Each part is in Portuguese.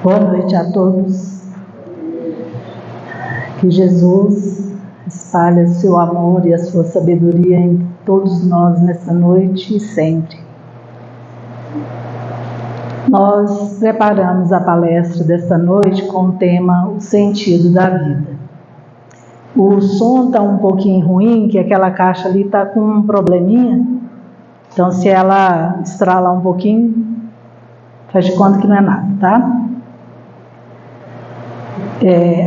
Boa noite a todos. Que Jesus espalhe o seu amor e a sua sabedoria em todos nós nessa noite e sempre. Nós preparamos a palestra desta noite com o tema O Sentido da Vida. O som está um pouquinho ruim, que aquela caixa ali está com um probleminha. Então, se ela estralar um pouquinho, faz de conta que não é nada, tá?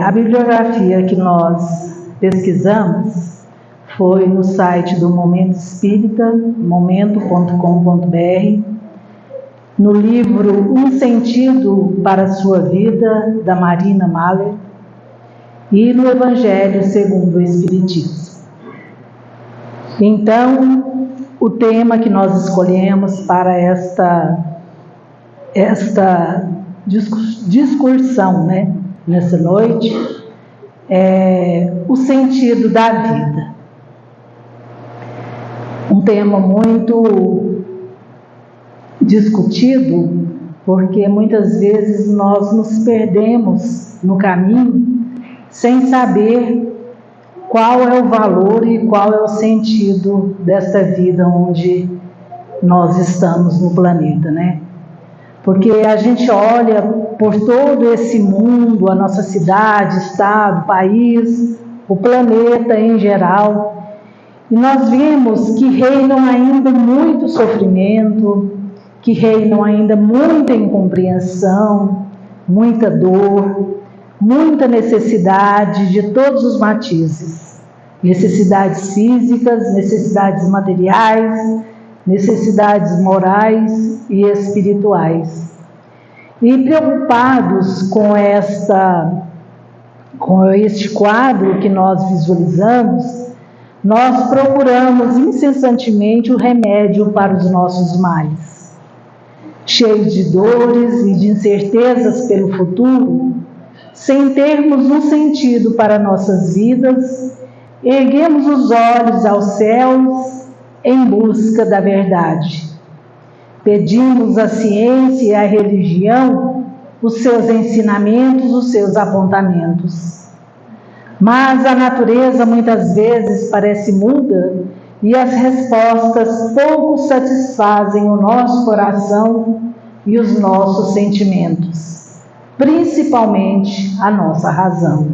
A bibliografia que nós pesquisamos foi no site do Momento Espírita, momento.com.br, no livro Um Sentido para a Sua Vida, da Marina Mahler, e no Evangelho segundo o Espiritismo. Então, o tema que nós escolhemos para esta discussão, nessa noite, é o sentido da vida. Um tema muito discutido, porque muitas vezes nós nos perdemos no caminho sem saber qual é o valor e qual é o sentido desta vida onde nós estamos no planeta, Porque a gente olha por todo esse mundo, a nossa cidade, estado, país, o planeta em geral, e nós vemos que reinam ainda muito sofrimento, que reinam ainda muita incompreensão, muita dor, muita necessidade de todos os matizes. Necessidades físicas, necessidades materiais, necessidades morais e espirituais. E preocupados com este quadro que nós visualizamos, nós procuramos incessantemente o remédio para os nossos males. Cheios de dores e de incertezas pelo futuro, sem termos um sentido para nossas vidas, erguemos os olhos aos céus em busca da verdade. Pedimos à ciência e à religião os seus ensinamentos, os seus apontamentos. Mas a natureza muitas vezes parece muda e as respostas pouco satisfazem o nosso coração e os nossos sentimentos, principalmente a nossa razão.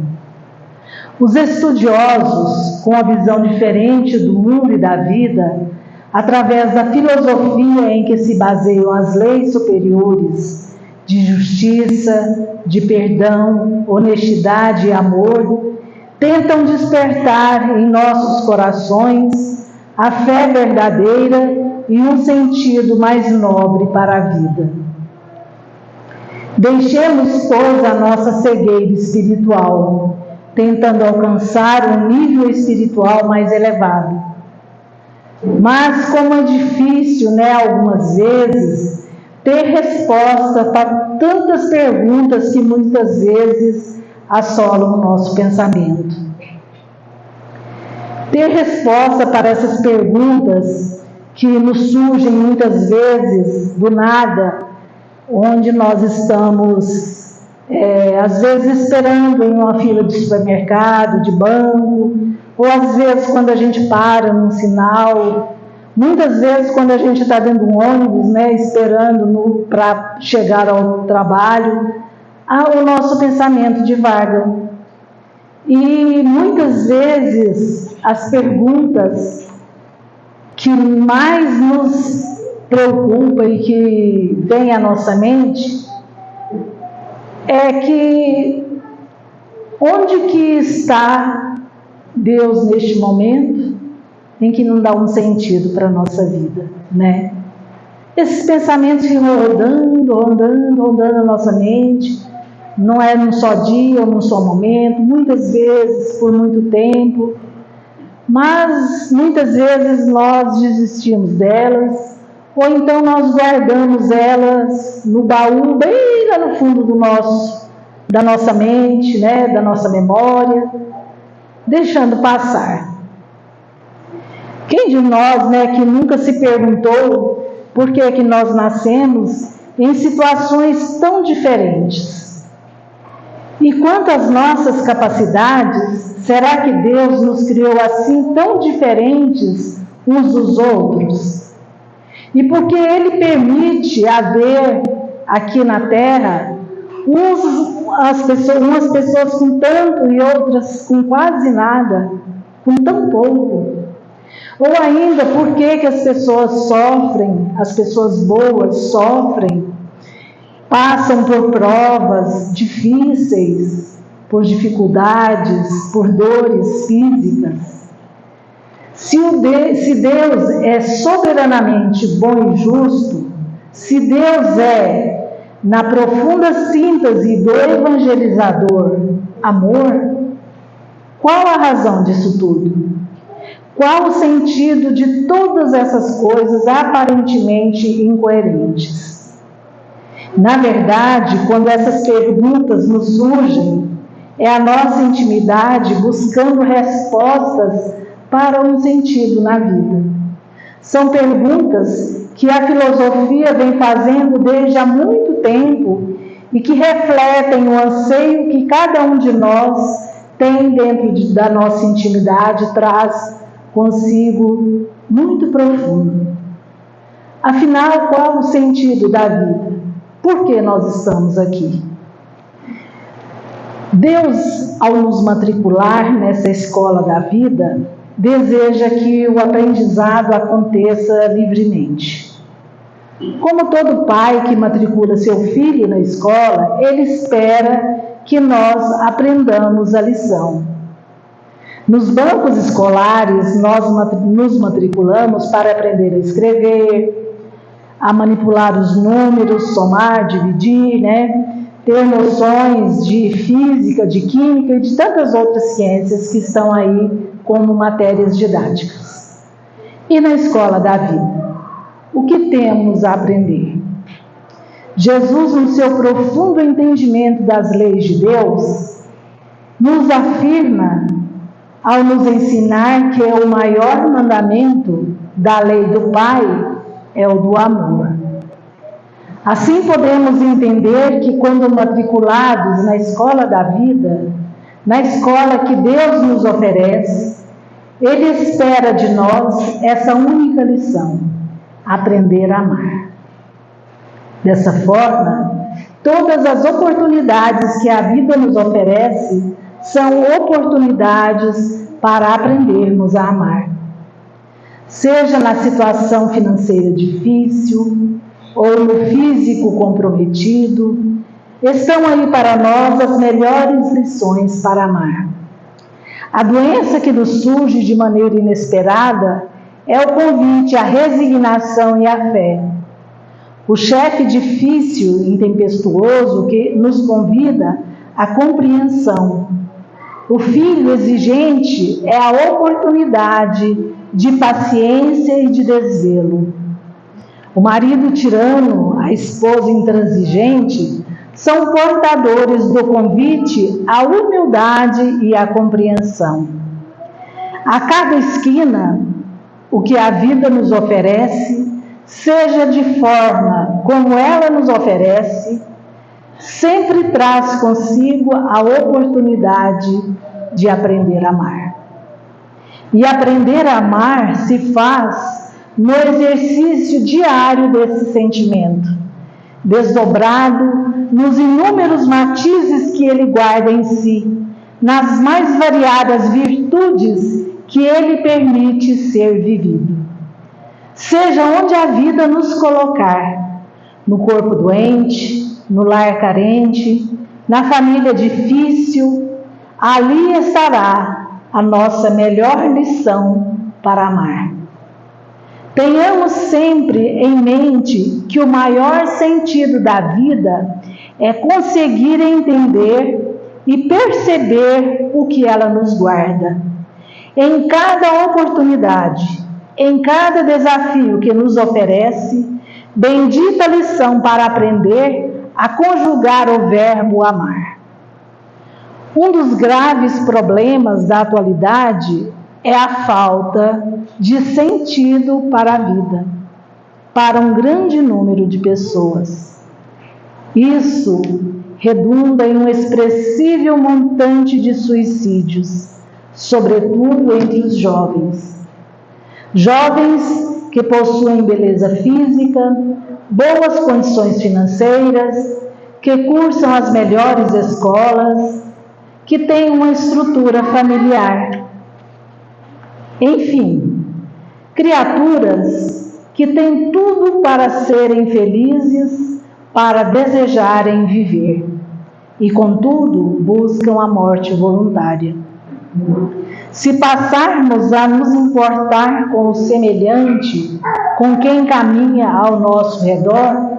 Os estudiosos, com a visão diferente do mundo e da vida, através da filosofia em que se baseiam as leis superiores de justiça, de perdão, honestidade e amor, tentam despertar em nossos corações a fé verdadeira e um sentido mais nobre para a vida. Deixemos, pois, a nossa cegueira espiritual, tentando alcançar um nível espiritual mais elevado. Mas como é difícil, algumas vezes, ter resposta para tantas perguntas que muitas vezes assolam o nosso pensamento. Ter resposta para essas perguntas que nos surgem muitas vezes do nada, onde nós estamos às vezes esperando em uma fila de supermercado, de banco, ou às vezes quando a gente para num sinal, muitas vezes quando a gente está dentro de um ônibus, esperando para chegar ao trabalho, o nosso pensamento divaga. E muitas vezes as perguntas que mais nos preocupam e que vêm à nossa mente é que onde que está Deus neste momento em que não dá um sentido para a nossa vida, Esses pensamentos ficam rondando na nossa mente, não é num só dia ou num só momento, muitas vezes por muito tempo, mas muitas vezes nós desistimos delas, ou então nós guardamos elas no baú, bem lá no fundo da nossa mente, da nossa memória, deixando passar. Quem de nós, que nunca se perguntou por que que nós nascemos em situações tão diferentes. E quanto às nossas capacidades, será que Deus nos criou assim tão diferentes uns dos outros? E por que Ele permite haver aqui na Terra umas pessoas com tanto e outras com quase nada, com tão pouco? Ou ainda, por que que as pessoas sofrem, as pessoas boas sofrem, passam por provas difíceis, por dificuldades, por dores físicas? Se Deus é soberanamente bom e justo, se Deus é, na profunda síntese do evangelizador, amor, qual a razão disso tudo? Qual o sentido de todas essas coisas aparentemente incoerentes? Na verdade, quando essas perguntas nos surgem, é a nossa intimidade buscando respostas para um sentido na vida. São perguntas que a filosofia vem fazendo desde há muito tempo e que refletem o anseio que cada um de nós tem dentro da nossa intimidade, traz consigo muito profundo. Afinal, qual o sentido da vida? Por que nós estamos aqui? Deus, ao nos matricular nessa escola da vida, deseja que o aprendizado aconteça livremente. Como todo pai que matricula seu filho na escola, ele espera que nós aprendamos a lição. Nos bancos escolares, nós nos matriculamos para aprender a escrever, a manipular os números, somar, dividir, ter noções de física, de química e de tantas outras ciências que estão aí como matérias didáticas. E na escola da vida, o que temos a aprender? Jesus, no seu profundo entendimento das leis de Deus, nos afirma, ao nos ensinar que o maior mandamento da lei do Pai é o do amor. Assim podemos entender que quando matriculados na escola da vida, na escola que Deus nos oferece, Ele espera de nós essa única lição: aprender a amar. Dessa forma, todas as oportunidades que a vida nos oferece são oportunidades para aprendermos a amar. Seja na situação financeira difícil ou no físico comprometido, estão aí para nós as melhores lições para amar. A doença que nos surge de maneira inesperada é o convite à resignação e à fé. O chefe difícil e intempestuoso que nos convida à compreensão. O filho exigente é a oportunidade de paciência e de desvelo. O marido tirano, a esposa intransigente, são portadores do convite à humildade e à compreensão. A cada esquina, o que a vida nos oferece, seja de forma como ela nos oferece, sempre traz consigo a oportunidade de aprender a amar. E aprender a amar se faz no exercício diário desse sentimento, desdobrado nos inúmeros matizes que ele guarda em si, nas mais variadas virtudes que ele permite ser vivido. Seja onde a vida nos colocar, no corpo doente, no lar carente, na família difícil, ali estará a nossa melhor lição para amar. Tenhamos sempre em mente que o maior sentido da vida é conseguir entender e perceber o que ela nos guarda. Em cada oportunidade, em cada desafio que nos oferece, bendita lição para aprender a conjugar o verbo amar. Um dos graves problemas da atualidade é a falta de sentido para a vida. para um grande número de pessoas. Isso redunda em um expressivo montante de suicídios, sobretudo entre os jovens. Jovens que possuem beleza física, boas condições financeiras, que cursam as melhores escolas, que têm uma estrutura familiar. Enfim, criaturas que têm tudo para serem felizes, para desejarem viver, e contudo buscam a morte voluntária. Se passarmos a nos importar com o semelhante, com quem caminha ao nosso redor,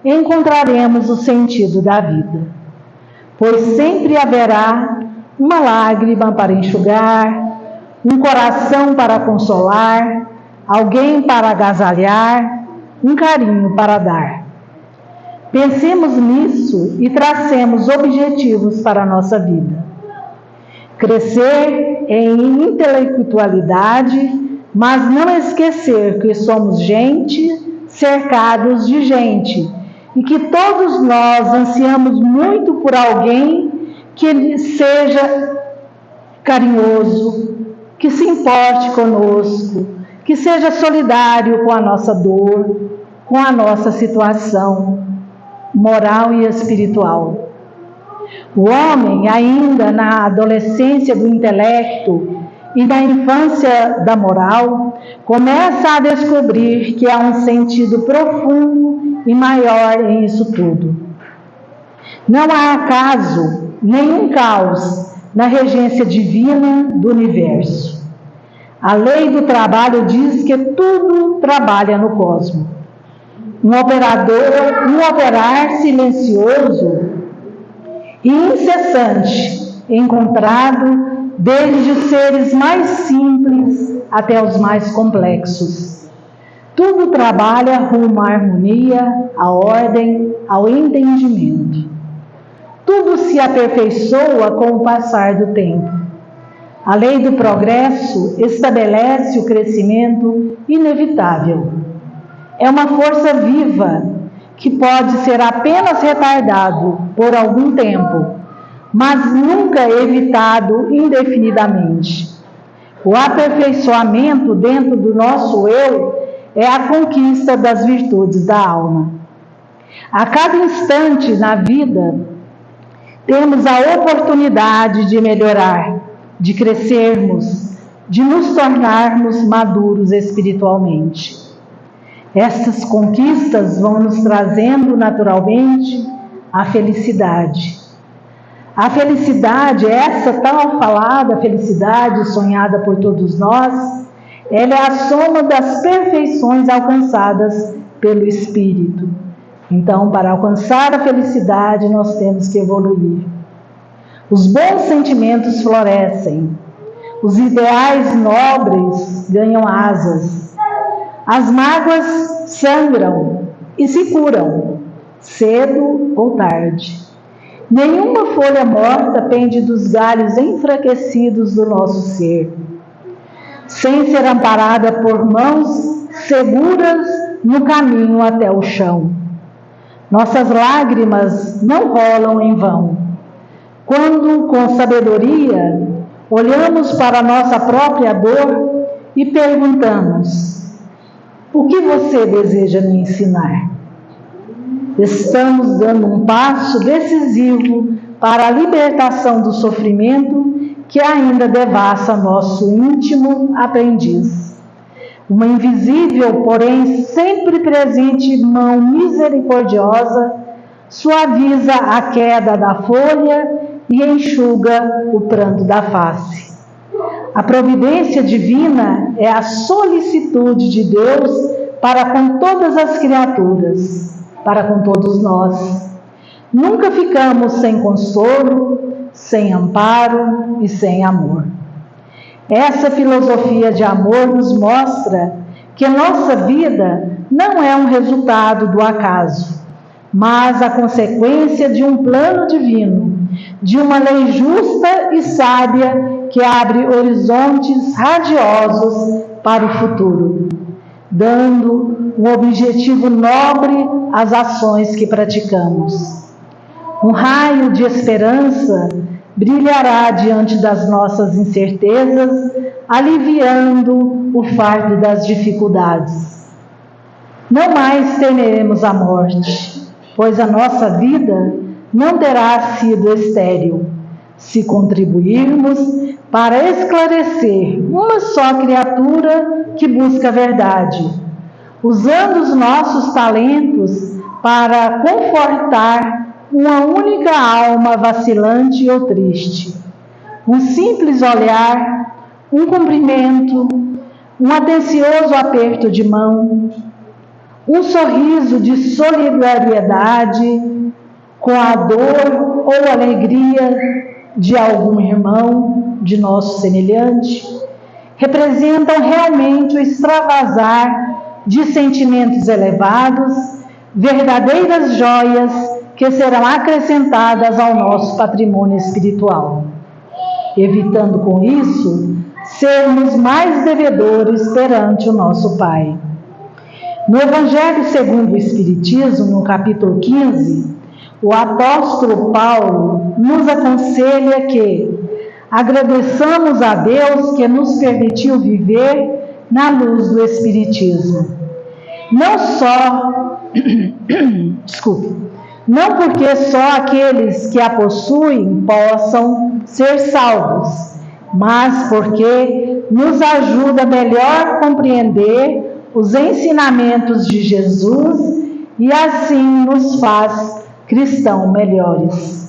encontraremos o sentido da vida, pois sempre haverá uma lágrima para enxugar, um coração para consolar, alguém para agasalhar, um carinho para dar. Pensemos nisso e tracemos objetivos para a nossa vida. Crescer em intelectualidade, mas não esquecer que somos gente, cercados de gente, e que todos nós ansiamos muito por alguém que seja carinhoso, que se importe conosco, que seja solidário com a nossa dor, com a nossa situação moral e espiritual. O homem, ainda na adolescência do intelecto e na infância da moral, começa a descobrir que há um sentido profundo e maior em isso tudo. Não há acaso, nenhum caos na regência divina do universo. A lei do trabalho diz que tudo trabalha no cosmos. Um operar silencioso e incessante, encontrado desde os seres mais simples até os mais complexos. Tudo trabalha rumo à harmonia, à ordem, ao entendimento. Tudo se aperfeiçoa com o passar do tempo. A lei do progresso estabelece o crescimento inevitável. É uma força viva que pode ser apenas retardado por algum tempo, mas nunca evitado indefinidamente. O aperfeiçoamento dentro do nosso eu é a conquista das virtudes da alma. A cada instante na vida, temos a oportunidade de melhorar, de crescermos, de nos tornarmos maduros espiritualmente. Essas conquistas vão nos trazendo naturalmente a felicidade. A felicidade, essa tão falada felicidade sonhada por todos nós, ela é a soma das perfeições alcançadas pelo Espírito. Então, para alcançar a felicidade, nós temos que evoluir. Os bons sentimentos florescem, os ideais nobres ganham asas, as mágoas sangram e se curam, cedo ou tarde. Nenhuma folha morta pende dos galhos enfraquecidos do nosso ser, sem ser amparada por mãos seguras no caminho até o chão. Nossas lágrimas não rolam em vão. Quando, com sabedoria, olhamos para a nossa própria dor e perguntamos: o que você deseja me ensinar? Estamos dando um passo decisivo para a libertação do sofrimento que ainda devassa nosso íntimo aprendiz. Uma invisível, porém sempre presente mão misericordiosa suaviza a queda da folha e enxuga o pranto da face. A providência divina é a solicitude de Deus para com todas as criaturas, para com todos nós. Nunca ficamos sem consolo, sem amparo e sem amor. Essa filosofia de amor nos mostra que nossa vida não é um resultado do acaso, mas a consequência de um plano divino, de uma lei justa e sábia que abre horizontes radiosos para o futuro. dando um objetivo nobre às ações que praticamos. Um raio de esperança brilhará diante das nossas incertezas, aliviando o fardo das dificuldades. Não mais temeremos a morte, pois a nossa vida não terá sido estéril, se contribuirmos para esclarecer uma só criatura que busca a verdade, usando os nossos talentos para confortar uma única alma vacilante ou triste. Um simples olhar, um cumprimento, um atencioso aperto de mão, um sorriso de solidariedade com a dor ou alegria de algum irmão, de nosso semelhante, representam realmente o extravasar de sentimentos elevados, verdadeiras joias que serão acrescentadas ao nosso patrimônio espiritual, evitando com isso sermos mais devedores perante o nosso Pai. No Evangelho segundo o Espiritismo, no capítulo 15, o apóstolo Paulo nos aconselha que agradeçamos a Deus que nos permitiu viver na luz do Espiritismo. Não porque só aqueles que a possuem possam ser salvos, mas porque nos ajuda melhor a compreender os ensinamentos de Jesus e assim nos faz cristãos melhores.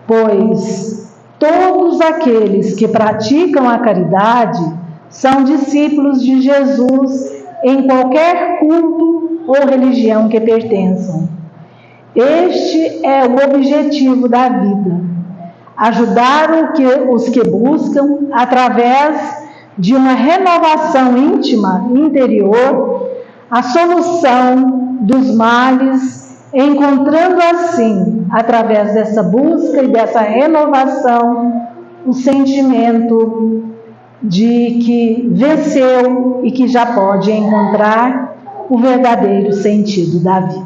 Pois todos aqueles que praticam a caridade são discípulos de Jesus em qualquer culto ou religião que pertençam. Este é o objetivo da vida: ajudar os que buscam, através de uma renovação íntima interior, a solução dos males, encontrando assim, através dessa busca e dessa renovação, o sentimento de que venceu e que já pode encontrar o verdadeiro sentido da vida.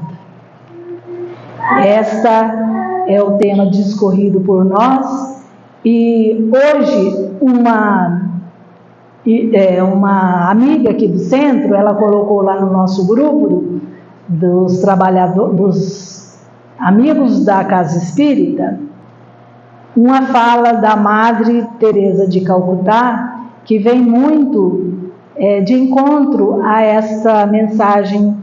Esta é o tema discorrido por nós, e hoje uma amiga aqui do centro, ela colocou lá no nosso grupo dos amigos da Casa Espírita, uma fala da Madre Teresa de Calcutá, que vem muito de encontro a essa mensagem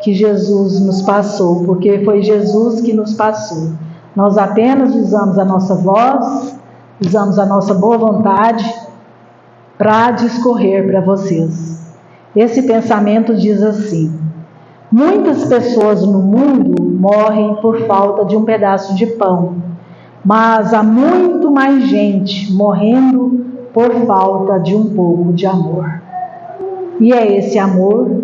que Jesus nos passou, porque foi Jesus que nos passou. Nós apenas usamos a nossa voz, usamos a nossa boa vontade para discorrer para vocês. Esse pensamento diz assim: muitas pessoas no mundo morrem por falta de um pedaço de pão, mas há muito mais gente morrendo por falta de um pouco de amor. E é esse amor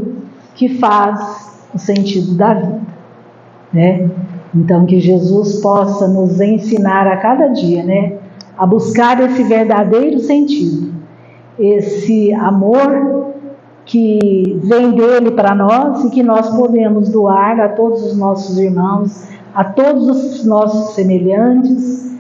que faz o sentido da vida, né? Então, que Jesus possa nos ensinar a cada dia, né, a buscar esse verdadeiro sentido, esse amor que vem dele para nós e que nós podemos doar a todos os nossos irmãos, a todos os nossos semelhantes,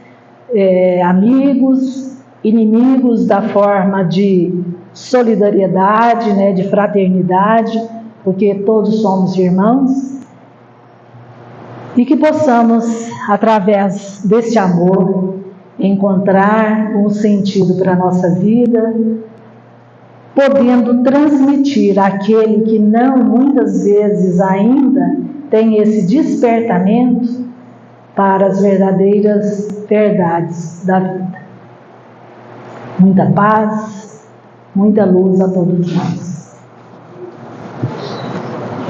amigos, inimigos, da forma de solidariedade, né, de fraternidade, porque todos somos irmãos, e que possamos, através desse amor, encontrar um sentido para a nossa vida, podendo transmitir àquele que não, muitas vezes ainda, tem esse despertamento para as verdadeiras verdades da vida. Muita paz, muita luz a todos nós.